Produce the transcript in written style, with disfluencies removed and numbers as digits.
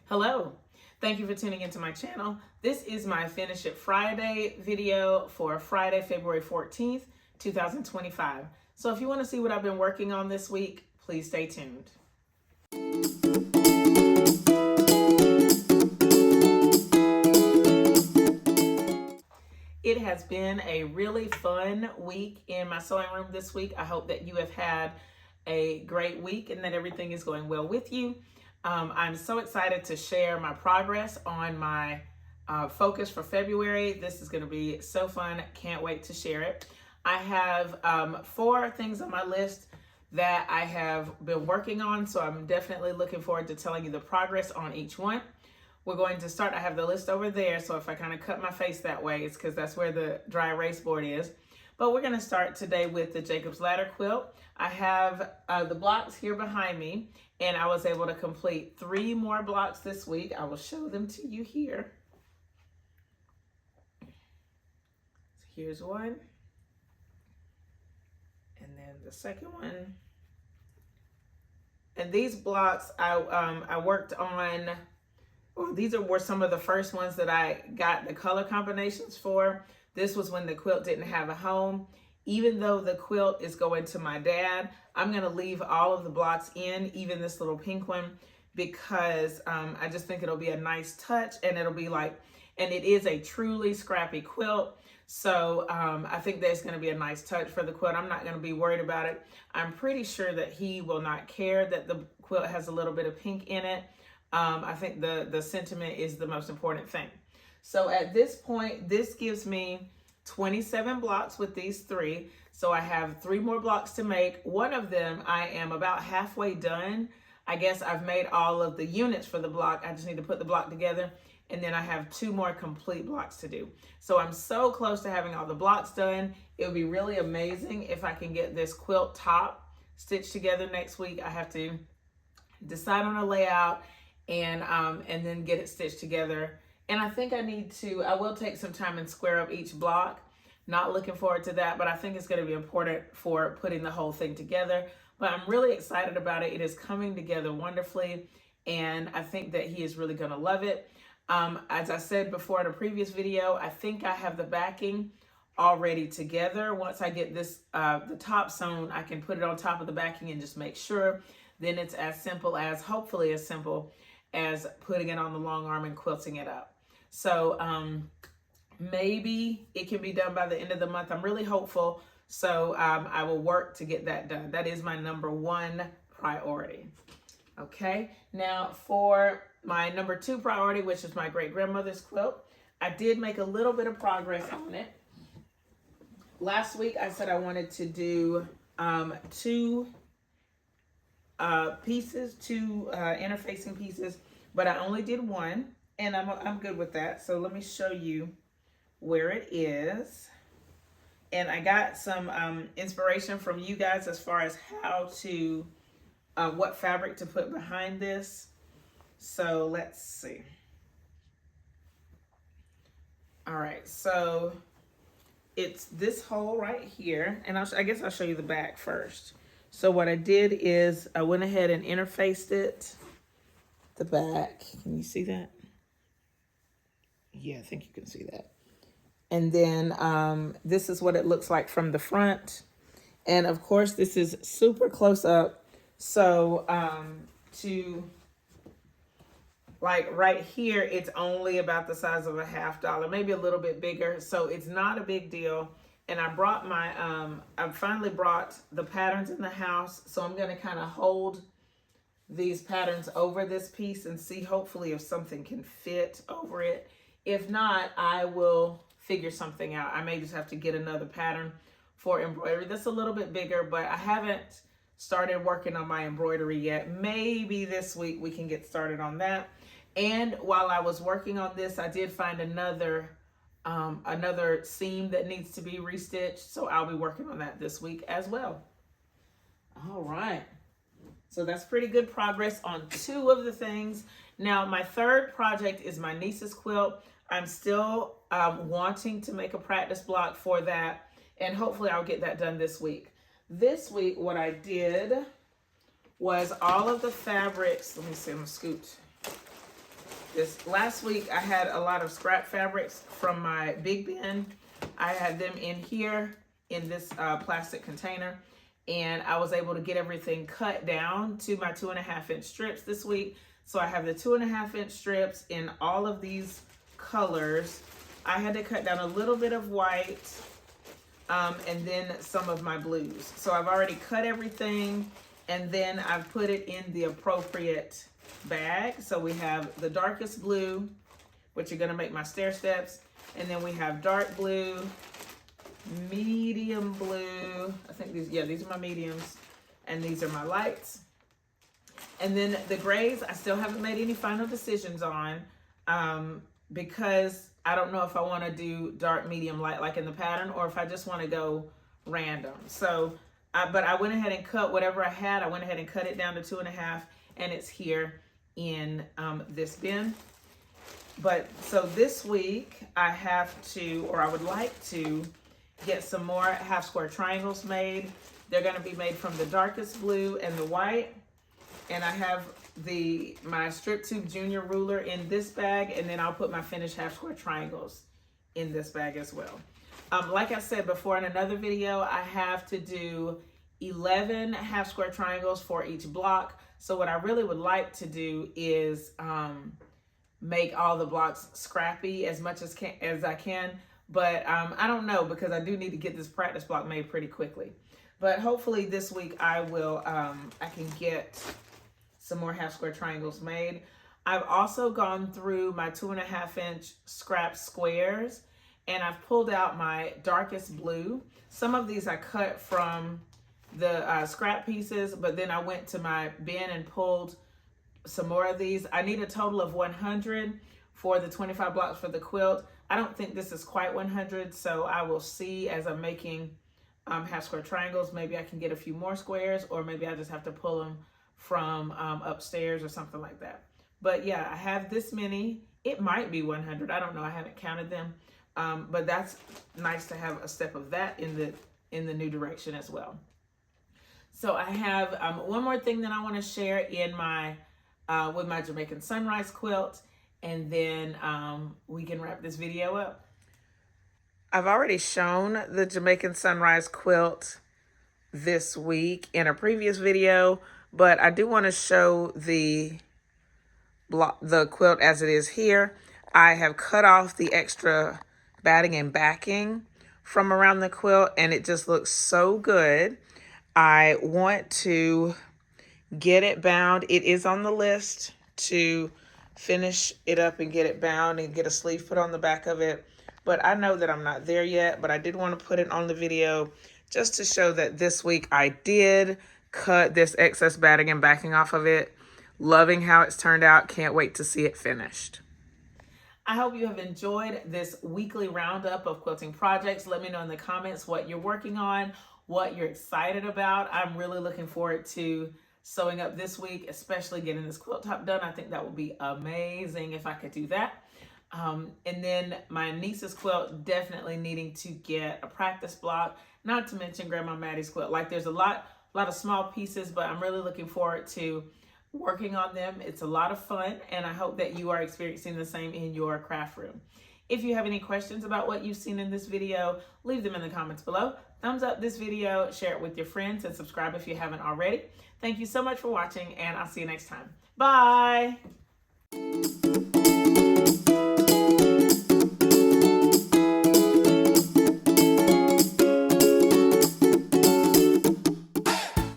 Hello, thank you for tuning into my channel. This is my Finish It Friday video for Friday, February 14th, 2025. So if you want to see what I've been working on this week, please stay tuned. It has been a really fun week in my sewing room this week. I hope that you have had a great week and that everything is going well with you. I'm so excited to share my progress on my focus for February. This is going to be so fun. Can't wait to share it. I have 4 things on my list that I have been working on, so I'm definitely looking forward to telling you the progress on each one. We're going to start, I have the list over there, so if I kind of cut my face that way, it's because that's where the dry erase board is. But we're going to start today with the Jacob's Ladder quilt. I have the blocks here behind me, and I was able to complete 3 more blocks this week. I will show them to you here. So here's one, and then the second one. And these blocks I worked on. Well, these were some of the first ones that I got the color combinations for. This was when the quilt didn't have a home. Even though the quilt is going to my dad, I'm going to leave all of the blocks in, even this little pink one, because I just think it'll be a nice touch, and it'll be like, and it is a truly scrappy quilt. So I think that's going to be a nice touch for the quilt. I'm not going to be worried about it. I'm pretty sure that he will not care that the quilt has a little bit of pink in it. I think the sentiment is the most important thing. So at this point, this gives me 27 blocks with these 3. So I have 3 more blocks to make. One of them, I am about halfway done. I guess I've made all of the units for the block. I just need to put the block together. And then I have 2 more complete blocks to do. So I'm so close to having all the blocks done. It would be really amazing if I can get this quilt top stitched together next week. I have to decide on a layout and then get it stitched together. And I think I will take some time and square up each block. Not looking forward to that, but I think it's going to be important for putting the whole thing together. But I'm really excited about it. It is coming together wonderfully, and I think that he is really going to love it. As I said before in a previous video, I think I have the backing already together. Once I get this, the top sewn, I can put it on top of the backing and just make sure. Then it's hopefully as simple as putting it on the long arm and quilting it up. So maybe it can be done by the end of the month. I'm really hopeful. So I will work to get that done. That is my number 1 priority. Okay, now for my number 2 priority, which is my great-grandmother's quilt, I did make a little bit of progress on it. Last week I said I wanted to do 2 pieces, 2 interfacing pieces, but I only did 1, and I'm good with that. So let me show you where it is. And I got some inspiration from you guys as far as how to what fabric to put behind this. So let's see. All right, so it's this hole right here, and I guess I'll show you the back first. So what I did is I went ahead and interfaced it, the back. Can you see that? Yeah, I think you can see that. And then this is what it looks like from the front. And of course, this is super close up. So to like right here, it's only about the size of a $50, maybe a little bit bigger. So it's not a big deal. And I brought my, I finally brought the patterns in the house. So I'm going to kind of hold these patterns over this piece and see hopefully if something can fit over it. If not, I will figure something out. I may just have to get another pattern for embroidery that's a little bit bigger, but I haven't started working on my embroidery yet. Maybe this week we can get started on that. And while I was working on this, I did find another seam that needs to be restitched. So I'll be working on that this week as well. All right. So that's pretty good progress on 2 of the things. Now, my 3rd project is my niece's quilt. I'm still wanting to make a practice block for that, and hopefully I'll get that done this week. This week, what I did was all of the fabrics. Let me see, I'm gonna scoot this. Last week I had a lot of scrap fabrics from my big bin. I had them in here in this plastic container, and I was able to get everything cut down to my 2.5-inch strips this week. So I have the 2.5-inch strips in all of these colors. I had to cut down a little bit of white and then some of my blues. So I've already cut everything, and then I've put it in the appropriate bag. So we have the darkest blue, which are gonna make my stair steps, and then we have dark blue, medium blue, I think these are my mediums, and these are my lights. And then the grays, I still haven't made any final decisions on because I don't know if I want to do dark, medium, light like in the pattern, or if I just want to go random. So, but I went ahead and cut whatever I had. I went ahead and cut it down to 2.5, and it's here in this bin. But so this week I have to, or I would like to, get some more half square triangles made. They're going to be made from the darkest blue and the white. And I have my strip tube junior ruler in this bag, and then I'll put my finished half square triangles in this bag as well. Like I said before in another video, I have to do 11 half square triangles for each block. So what I really would like to do is make all the blocks scrappy as much as I can. But I don't know, because I do need to get this practice block made pretty quickly. But hopefully this week I will, I can get some more half square triangles made. I've also gone through my 2.5-inch scrap squares, and I've pulled out my darkest blue. Some of these I cut from the scrap pieces, but then I went to my bin and pulled some more of these. I need a total of 100 for the 25 blocks for the quilt. I don't think this is quite 100, so I will see as I'm making half square triangles. Maybe I can get a few more squares, or maybe I just have to pull them from upstairs or something like that. But yeah, I have this many. It might be 100. I don't know. I haven't counted them. But that's nice to have a step of that in the new direction as well. So I have one more thing that I want to share in my with my Jamaican Sunrise quilt, and then we can wrap this video up. I've already shown the Jamaican Sunrise quilt this week in a previous video, but I do want to show the quilt as it is here. I have cut off the extra batting and backing from around the quilt, and it just looks so good. I want to get it bound. It is on the list to finish it up and get it bound and get a sleeve put on the back of it. But I know that I'm not there yet, but I did want to put it on the video just to show that this week I did cut this excess batting and backing off of it. Loving how it's turned out. Can't wait to see it finished. I hope you have enjoyed this weekly roundup of quilting projects. Let me know in the comments what you're working on, what you're excited about. I'm really looking forward to sewing up this week, especially getting this quilt top done. I think that would be amazing if I could do that. And then my niece's quilt, definitely needing to get a practice block, not to mention Grandma Maddie's quilt. Like, there's a lot of small pieces, but I'm really looking forward to working on them. It's a lot of fun, and I hope that you are experiencing the same in your craft room. If you have any questions about what you've seen in this video, leave them in the comments below. Thumbs up this video, share it with your friends, and subscribe if you haven't already. Thank you so much for watching, and I'll see you next time. Bye!